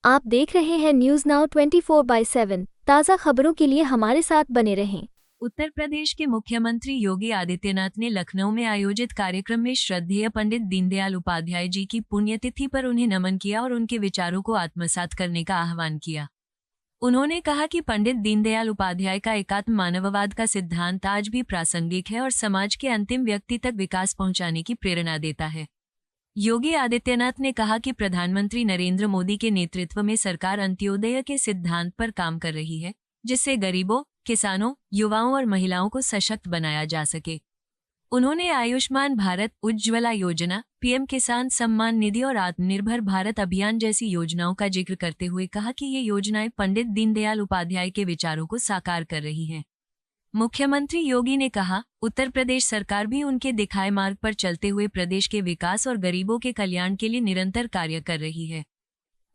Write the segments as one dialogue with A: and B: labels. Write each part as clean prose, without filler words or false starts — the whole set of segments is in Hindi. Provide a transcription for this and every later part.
A: आप देख रहे हैं न्यूज नाउ 24/7 ताज़ा खबरों के लिए हमारे साथ बने रहें।
B: उत्तर प्रदेश के मुख्यमंत्री योगी आदित्यनाथ ने लखनऊ में आयोजित कार्यक्रम में श्रद्धेय पंडित दीनदयाल उपाध्याय जी की पुण्यतिथि पर उन्हें नमन किया और उनके विचारों को आत्मसात करने का आह्वान किया। उन्होंने कहा कि पंडित दीनदयाल उपाध्याय का एकात्म मानववाद का सिद्धांत आज भी प्रासंगिक है और समाज के अंतिम व्यक्ति तक विकास पहुंचाने की प्रेरणा देता है। योगी आदित्यनाथ ने कहा कि प्रधानमंत्री नरेंद्र मोदी के नेतृत्व में सरकार अंत्योदय के सिद्धांत पर काम कर रही है, जिससे गरीबों, किसानों, युवाओं और महिलाओं को सशक्त बनाया जा सके। उन्होंने आयुष्मान भारत, उज्ज्वला योजना, पीएम किसान सम्मान निधि और आत्मनिर्भर भारत अभियान जैसी योजनाओं का जिक्र करते हुए कहा कि ये योजनाएं पंडित दीनदयाल उपाध्याय के विचारों को साकार कर रही हैं। मुख्यमंत्री योगी ने कहा, उत्तर प्रदेश सरकार भी उनके दिखाए मार्ग पर चलते हुए प्रदेश के विकास और गरीबों के कल्याण के लिए निरंतर कार्य कर रही है।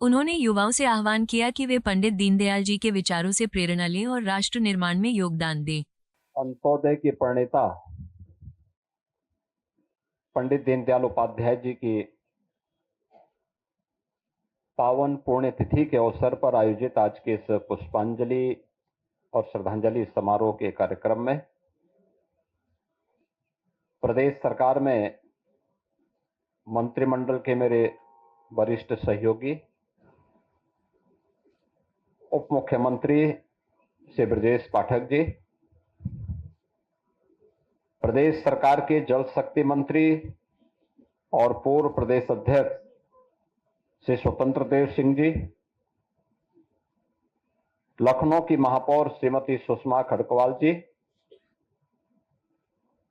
B: उन्होंने युवाओं से आह्वान किया कि वे पंडित दीनदयाल जी के विचारों से प्रेरणा लें और राष्ट्र निर्माण में योगदान दें।
C: अंत्योदय के प्रणेता पंडित दीनदयाल उपाध्याय जी की पावन पुण्यतिथि के अवसर पर आयोजित आज के इस पुष्पांजलि और श्रद्धांजलि समारोह के कार्यक्रम में प्रदेश सरकार में मंत्रिमंडल के मेरे वरिष्ठ सहयोगी उप मुख्यमंत्री श्री ब्रजेश पाठक जी, प्रदेश सरकार के जल शक्ति मंत्री और पूर्व प्रदेश अध्यक्ष श्री स्वतंत्र देव सिंह जी, लखनऊ की महापौर श्रीमती सुषमा खड़कवाल जी,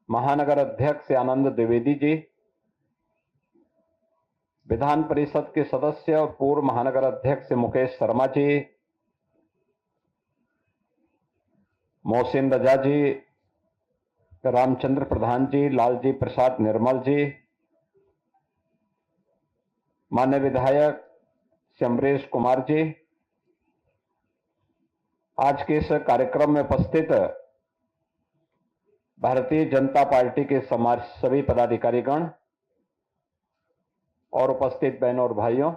C: महानगर अध्यक्ष आनंद द्विवेदी जी, विधान परिषद के सदस्य और पूर्व महानगर अध्यक्ष मुकेश शर्मा जी, मोहसिन रजा जी, रामचंद्र प्रधान जी, लालजी प्रसाद निर्मल जी, माननीय विधायक अमरेश कुमार जी, आज के इस कार्यक्रम में उपस्थित भारतीय जनता पार्टी के समाज सभी पदाधिकारीगण और उपस्थित बहनों और भाइयों,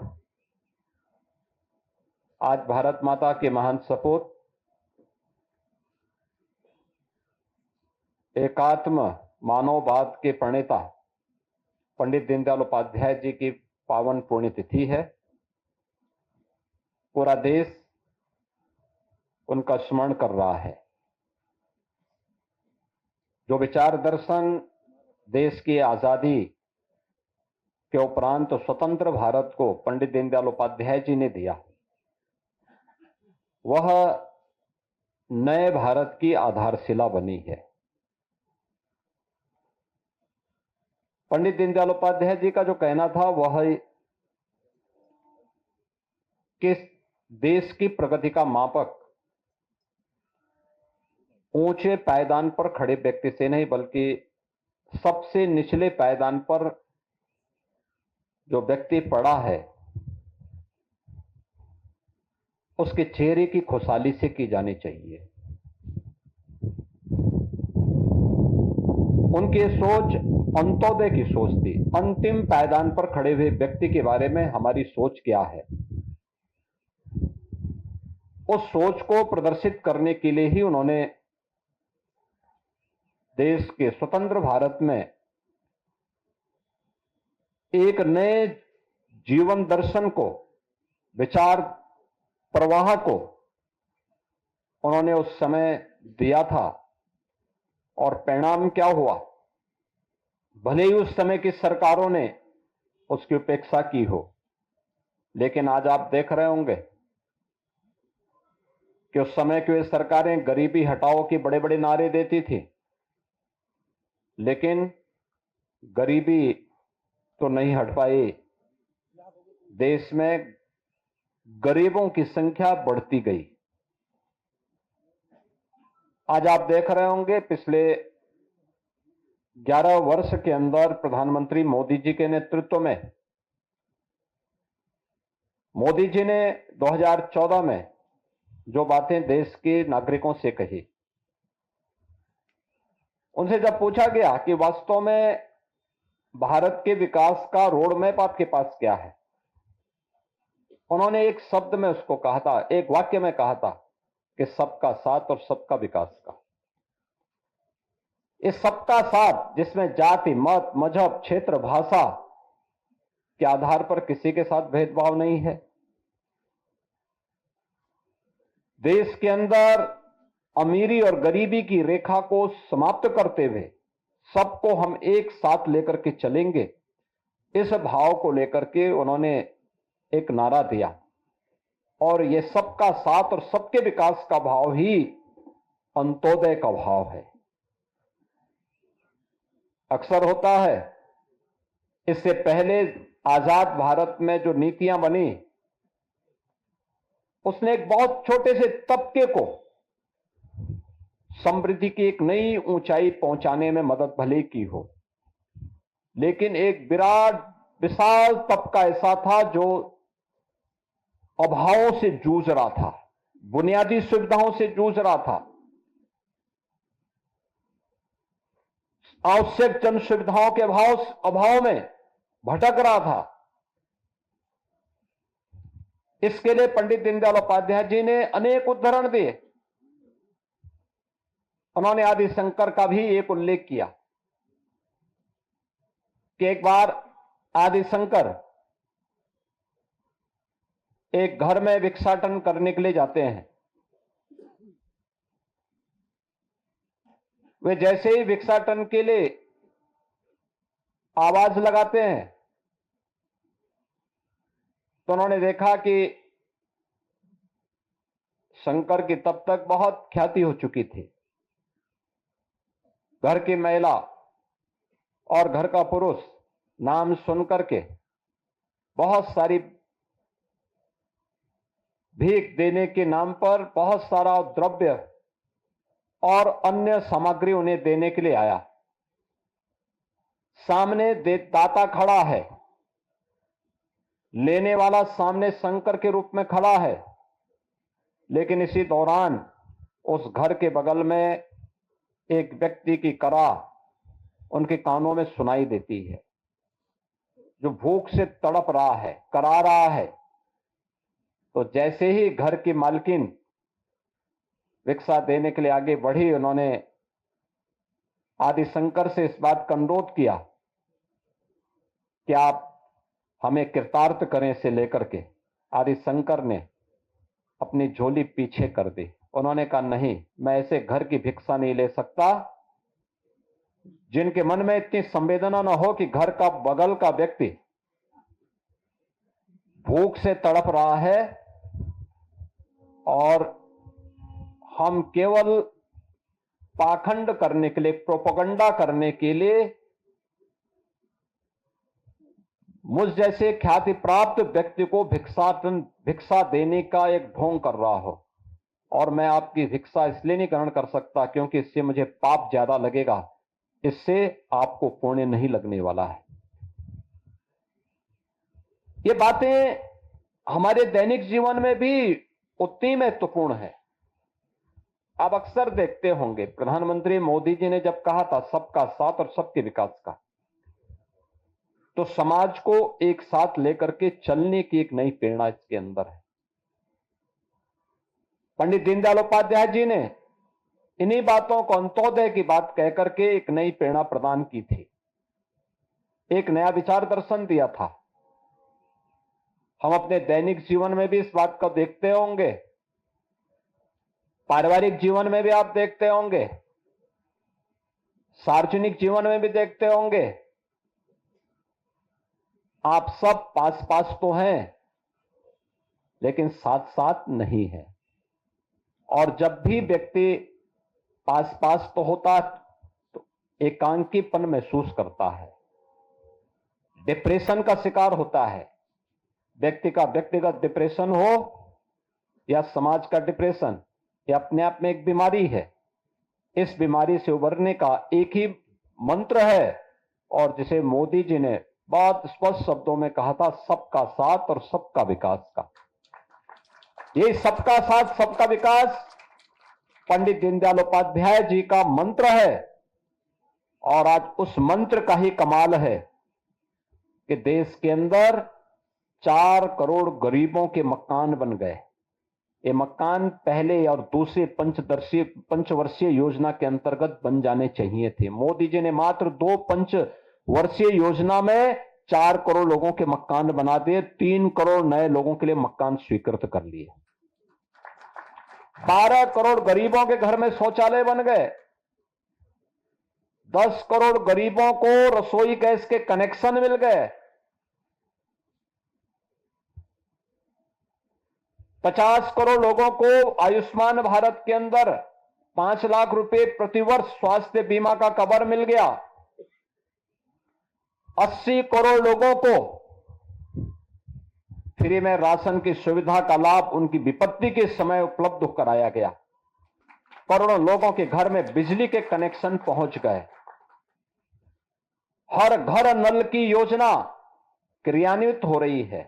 C: आज भारत माता के महान सपूत एकात्म मानववाद के प्रणेता पंडित दीनदयाल उपाध्याय जी की पावन पुण्यतिथि है। पूरा देश उनका स्मरण कर रहा है। जो विचार दर्शन देश की आजादी के उपरांत स्वतंत्र भारत को पंडित दीनदयाल उपाध्याय जी ने दिया, वह नए भारत की आधारशिला बनी है। पंडित दीनदयाल उपाध्याय जी का जो कहना था वह कि देश की प्रगति का मापक ऊंचे पायदान पर खड़े व्यक्ति से नहीं, बल्कि सबसे निचले पायदान पर जो व्यक्ति पड़ा है उसके चेहरे की खुशहाली से की जानी चाहिए। उनकी सोच अंत्योदय की सोच थी। अंतिम पायदान पर खड़े हुए व्यक्ति के बारे में हमारी सोच क्या है, उस सोच को प्रदर्शित करने के लिए ही उन्होंने देश के स्वतंत्र भारत में एक नए जीवन दर्शन को, विचार प्रवाह को उन्होंने उस समय दिया था। और परिणाम क्या हुआ, भले ही उस समय की सरकारों ने उसकी उपेक्षा की हो, लेकिन आज आप देख रहे होंगे कि उस समय की वे सरकारें गरीबी हटाओ के बड़े बड़े नारे देती थी, लेकिन गरीबी तो नहीं हट पाई। देश में गरीबों की संख्या बढ़ती गई। आज आप देख रहे होंगे पिछले 11 वर्ष के अंदर प्रधानमंत्री मोदी जी के नेतृत्व में मोदी जी ने 2014 में जो बातें देश के नागरिकों से कही, उनसे जब पूछा गया कि वास्तव में भारत के विकास का रोड मैप आपके पास क्या है, उन्होंने एक शब्द में उसको कहा था, एक वाक्य में कहा था कि सबका साथ और सबका विकास का। इस सबका साथ जिसमें जाति, मत, मजहब, क्षेत्र, भाषा के आधार पर किसी के साथ भेदभाव नहीं है। देश के अंदर अमीरी और गरीबी की रेखा को समाप्त करते हुए सबको हम एक साथ लेकर के चलेंगे, इस भाव को लेकर के उन्होंने एक नारा दिया। और यह सबका साथ और सबके विकास का भाव ही अंत्योदय का भाव है। अक्सर होता है, इससे पहले आजाद भारत में जो नीतियां बनी, उसने एक बहुत छोटे से तबके को समृद्धि की एक नई ऊंचाई पहुंचाने में मदद भले की हो, लेकिन एक विराट विशाल तबका ऐसा था जो अभावों से जूझ रहा था, बुनियादी सुविधाओं से जूझ रहा था, आवश्यक जन सुविधाओं के अभाव में भटक रहा था। इसके लिए पंडित दीनदयाल उपाध्याय जी ने अनेक उदाहरण दिए। उन्होंने आदि शंकर का भी एक उल्लेख किया कि एक बार आदि शंकर एक घर में भिक्षाटन करने के लिए जाते हैं। वे जैसे ही भिक्षाटन के लिए आवाज लगाते हैं तो उन्होंने देखा कि शंकर की तब तक बहुत ख्याति हो चुकी थी। घर की महिला और घर का पुरुष नाम सुनकर के बहुत सारी भीख देने के नाम पर बहुत सारा द्रव्य और अन्य सामग्री उन्हें देने के लिए आया। सामने दाता खड़ा है, लेने वाला सामने शंकर के रूप में खड़ा है, लेकिन इसी दौरान उस घर के बगल में एक व्यक्ति की करा उनके कानों में सुनाई देती है, जो भूख से तड़प रहा है, करा रहा है। तो जैसे ही घर की मालकिन भिक्षा देने के लिए आगे बढ़ी, उन्होंने आदि शंकर से इस बात का अनुरोध किया कि आप हमें कृतार्थ करें से लेकर के। आदि शंकर ने अपनी झोली पीछे कर दी। उन्होंने कहा, नहीं, मैं ऐसे घर की भिक्षा नहीं ले सकता जिनके मन में इतनी संवेदना न हो कि घर का बगल का व्यक्ति भूख से तड़प रहा है और हम केवल पाखंड करने के लिए, प्रोपेगेंडा करने के लिए मुझ जैसे ख्याति प्राप्त व्यक्ति को भिक्षा देने का एक ढोंग कर रहा हो, और मैं आपकी भिक्षा इसलिए नहीं ग्रहण कर सकता क्योंकि इससे मुझे पाप ज्यादा लगेगा, इससे आपको पुण्य नहीं लगने वाला है। ये बातें हमारे दैनिक जीवन में भी उतनी महत्वपूर्ण है। आप अक्सर देखते होंगे, प्रधानमंत्री मोदी जी ने जब कहा था सबका साथ और सबके विकास का, तो समाज को एक साथ लेकर के चलने की एक नई प्रेरणा इसके अंदर है। पंडित दीनदयाल उपाध्याय जी ने इन्हीं बातों को अंत्योदय की बात कहकर के एक नई प्रेरणा प्रदान की थी, एक नया विचार दर्शन दिया था। हम अपने दैनिक जीवन में भी इस बात को देखते होंगे, पारिवारिक जीवन में भी आप देखते होंगे, सार्वजनिक जीवन में भी देखते होंगे। आप सब पास पास तो हैं, लेकिन साथ साथ नहीं है। और जब भी व्यक्ति पास पास तो होता तो एकांकीपन महसूस करता है, डिप्रेशन का शिकार होता है। व्यक्ति का व्यक्तिगत डिप्रेशन हो या समाज का डिप्रेशन, यह अपने आप में एक बीमारी है। इस बीमारी से उबरने का एक ही मंत्र है, और जिसे मोदी जी ने बहुत स्पष्ट शब्दों में कहा था, सबका साथ और सबका विकास का। ये सबका साथ सबका विकास पंडित दीनदयाल उपाध्याय जी का मंत्र है, और आज उस मंत्र का ही कमाल है कि देश के अंदर 4 करोड़ गरीबों के मकान बन गए। ये मकान पहले और दूसरे पंचवर्षीय योजना के अंतर्गत बन जाने चाहिए थे। मोदी जी ने मात्र 2 पंचवर्षीय योजना में 4 करोड़ लोगों के मकान बना दिए, 3 करोड़ नए लोगों के लिए मकान स्वीकृत कर लिए। 12 करोड़ गरीबों के घर में शौचालय बन गए। 10 करोड़ गरीबों को रसोई गैस के कनेक्शन मिल गए। 50 करोड़ लोगों को आयुष्मान भारत के अंदर 5 लाख रुपए प्रतिवर्ष स्वास्थ्य बीमा का कवर मिल गया। 80 करोड़ लोगों को फ्री में राशन की सुविधा का लाभ उनकी विपत्ति के समय उपलब्ध कराया गया। करोड़ों लोगों के घर में बिजली के कनेक्शन पहुंच गए। हर घर नल की योजना क्रियान्वित हो रही है।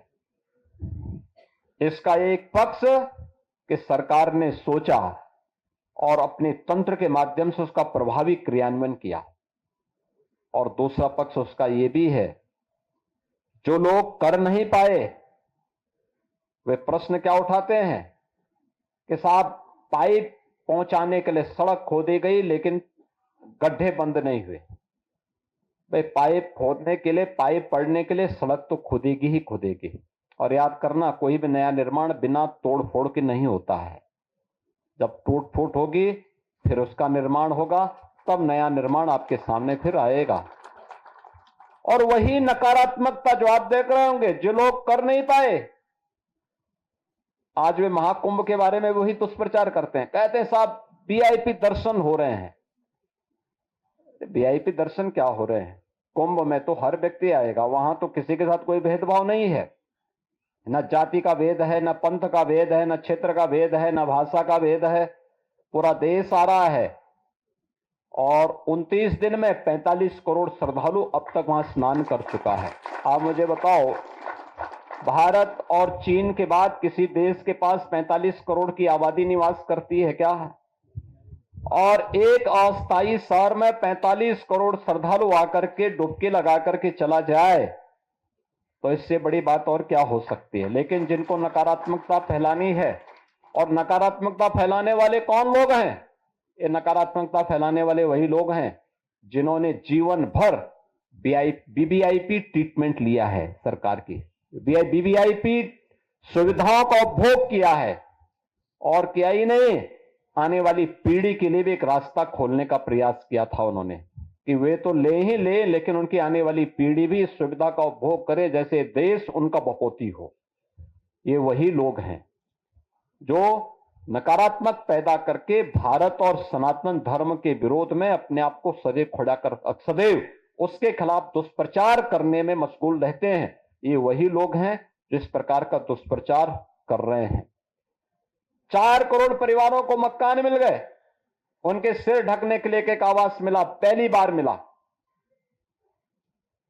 C: इसका एक पक्ष कि सरकार ने सोचा और अपने तंत्र के माध्यम से उसका प्रभावी क्रियान्वयन किया, और दूसरा पक्ष उसका यह भी है, जो लोग कर नहीं पाए वे प्रश्न क्या उठाते हैं कि साहब पाइप पहुंचाने के लिए सड़क खोदी गई लेकिन गड्ढे बंद नहीं हुए। भाई पाइप खोदने के लिए, पाइप पड़ने के लिए सड़क तो खुदेगी ही खुदेगी। और याद करना, कोई भी नया निर्माण बिना तोड़ फोड़ के नहीं होता है। जब टूट फूट होगी फिर उसका निर्माण होगा, तब नया निर्माण आपके सामने फिर आएगा। और वही नकारात्मकता जो आप देख रहे होंगे, जो लोग कर नहीं पाए, आज वे महाकुंभ के बारे में वही दुष्प्रचार करते हैं। कहते हैं साहब वीआईपी दर्शन हो रहे हैं। वीआईपी दर्शन क्या हो रहे हैं? कुंभ में तो हर व्यक्ति आएगा, वहां तो किसी के साथ कोई भेदभाव नहीं है। न जाति का भेद है, न पंथ का भेद है, न क्षेत्र का भेद है, न भाषा का भेद है। पूरा देश आ रहा है और 29 दिन में 45 करोड़ श्रद्धालु अब तक वहां स्नान कर चुका है। आप मुझे बताओ, भारत और चीन के बाद किसी देश के पास 45 करोड़ की आबादी निवास करती है क्या? और एक अस्थायी शहर में 45 करोड़ श्रद्धालु आकर के डुबकी लगा करके चला जाए तो इससे बड़ी बात और क्या हो सकती है। लेकिन जिनको नकारात्मकता फैलानी है, और नकारात्मकता फैलाने वाले कौन लोग हैं? ये नकारात्मकता फैलाने वाले वही लोग हैं जिन्होंने जीवन भर बीबीआईपी ट्रीटमेंट लिया है, सरकार की बीबीआईपी सुविधाओं का उपभोग किया है। और क्या ही नहीं, आने वाली पीढ़ी के लिए भी एक रास्ता खोलने का प्रयास किया था उन्होंने कि वे तो ले ही ले, लेकिन उनकी आने वाली पीढ़ी भी इस सुविधा का उपभोग करे, जैसे देश उनका बपोती हो। ये वही लोग हैं जो नकारात्मक पैदा करके भारत और सनातन धर्म के विरोध में अपने आप को सदैव उसके खिलाफ दुष्प्रचार करने में मशगूल रहते हैं। ये वही लोग हैं जो इस प्रकार का दुष्प्रचार कर रहे हैं। 4 करोड़ परिवारों को मकान मिल गए, उनके सिर ढकने के लिए एक आवास मिला, पहली बार मिला।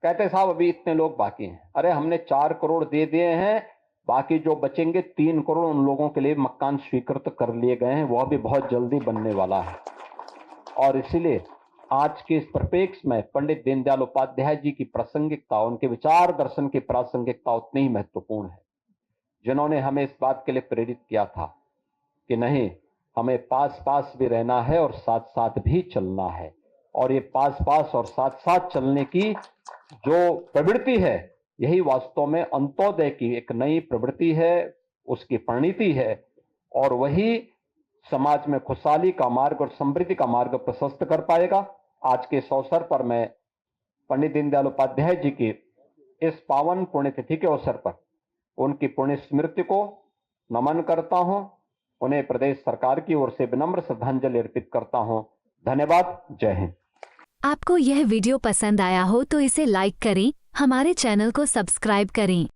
C: कहते साहब अभी इतने लोग बाकी हैं। अरे हमने 4 करोड़ दे दिए हैं, बाकी जो बचेंगे 3 करोड़ उन लोगों के लिए मकान स्वीकृत कर लिए गए हैं, वह भी बहुत जल्दी बनने वाला है। और इसीलिए आज के इस परिप्रेक्ष्य में पंडित दीनदयाल उपाध्याय जी की प्रासंगिकता, उनके विचार दर्शन की प्रासंगिकता उतनी ही महत्वपूर्ण है, जिन्होंने हमें इस बात के लिए प्रेरित किया था कि नहीं, हमें पास पास भी रहना है और साथ साथ भी चलना है। और ये पास पास और साथ साथ चलने की जो प्रवृत्ति है, यही वास्तव में अंत्योदय की एक नई प्रवृत्ति है, उसकी परिणति है। और वही समाज में खुशहाली का मार्ग और समृद्धि का मार्ग प्रशस्त कर पाएगा। आज के इस अवसर पर मैं पंडित दीनदयाल उपाध्याय जी की इस पावन पुण्यतिथि के अवसर पर उनकी पुण्य स्मृति को नमन करता हूं। उन्हें प्रदेश सरकार की ओर से विनम्र श्रद्धांजलि अर्पित करता हूं। धन्यवाद। जय हिंद।
A: आपको यह वीडियो पसंद आया हो तो इसे लाइक करें, हमारे चैनल को सब्सक्राइब करें।